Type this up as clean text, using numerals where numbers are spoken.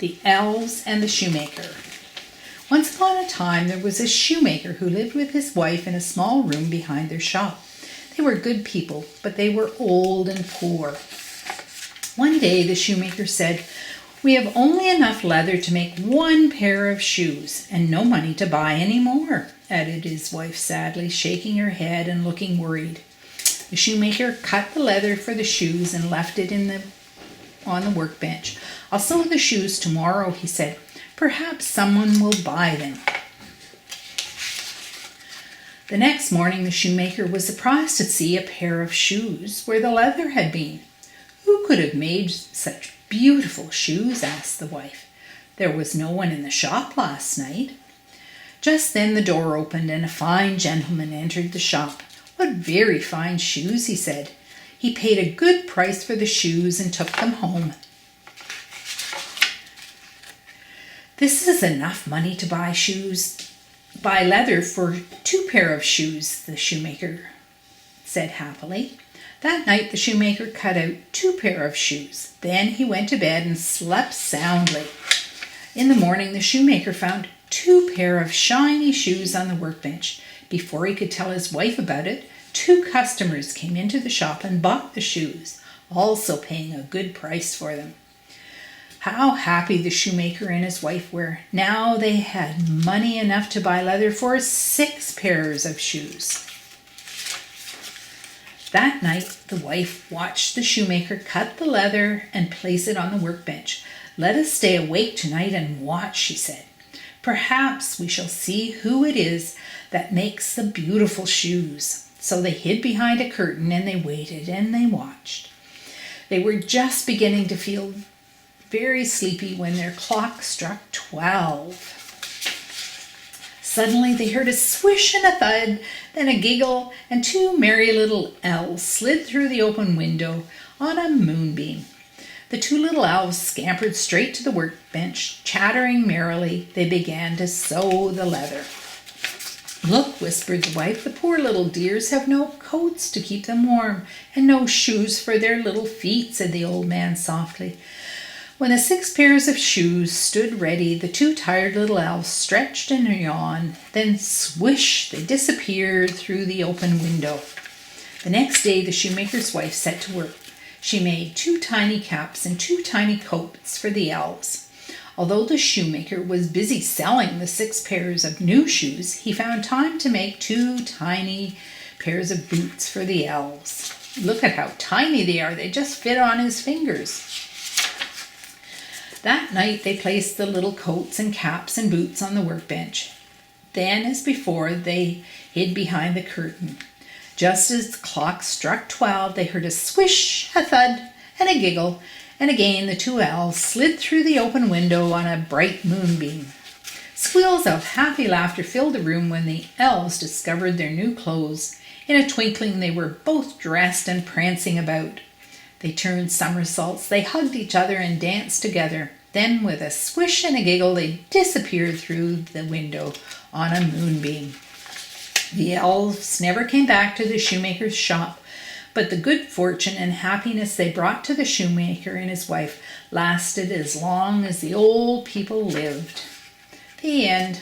The Elves and the Shoemaker. Once upon a time there was a shoemaker who lived with his wife in a small room behind their shop. They were good people, but they were old and poor. One day the shoemaker said, "We have only enough leather to make one pair of shoes, and no money to buy any more," added his wife sadly, shaking her head and looking worried. The shoemaker cut the leather for the shoes and left it on the workbench. "I'll sew the shoes tomorrow," he said. "Perhaps someone will buy them." The next morning the shoemaker was surprised to see a pair of shoes where the leather had been. "Who could have made such beautiful shoes?" asked the wife. "There was no one in the shop last night." Just then the door opened and a fine gentleman entered the shop. "What very fine shoes," he said. He paid a good price for the shoes and took them home. "This is enough money to buy leather for 2 pair of shoes," the shoemaker said happily. That night the shoemaker cut out 2 pair of shoes. Then he went to bed and slept soundly. In the morning the shoemaker found 2 pair of shiny shoes on the workbench. Before he could tell his wife about it, 2 customers came into the shop and bought the shoes, also paying a good price for them. How happy the shoemaker and his wife were. Now they had money enough to buy leather for 6 pairs of shoes. That night the wife watched the shoemaker cut the leather and place it on the workbench. "Let us stay awake tonight and watch," she said. "Perhaps we shall see who it is that makes the beautiful shoes." So they hid behind a curtain and they waited and they watched. They were just beginning to feel very sleepy when their clock struck 12. Suddenly they heard a swish and a thud, then a giggle, and 2 merry little elves slid through the open window on a moonbeam. The 2 little elves scampered straight to the workbench. Chattering merrily, they began to sew the leather. "Look," whispered the wife, "the poor little dears have no coats to keep them warm, and no shoes for their little feet," said the old man softly. When the 6 pairs of shoes stood ready, the 2 tired little elves stretched and yawned. Then swish, they disappeared through the open window. The next day the shoemaker's wife set to work. She made 2 tiny caps and 2 tiny coats for the elves. Although the shoemaker was busy selling the 6 pairs of new shoes, he found time to make 2 tiny pairs of boots for the elves. Look at how tiny they are. They just fit on his fingers. That night they placed the little coats and caps and boots on the workbench. Then, as before, they hid behind the curtain. Just as the clock struck 12, they heard a swish, a thud, and a giggle, and again the 2 elves slid through the open window on a bright moonbeam. Squeals of happy laughter filled the room when the elves discovered their new clothes. In a twinkling they were both dressed and prancing about. They turned somersaults, they hugged each other and danced together. Then with a swish and a giggle they disappeared through the window on a moonbeam. The elves never came back to the shoemaker's shop, but the good fortune and happiness they brought to the shoemaker and his wife lasted as long as the old people lived. The end.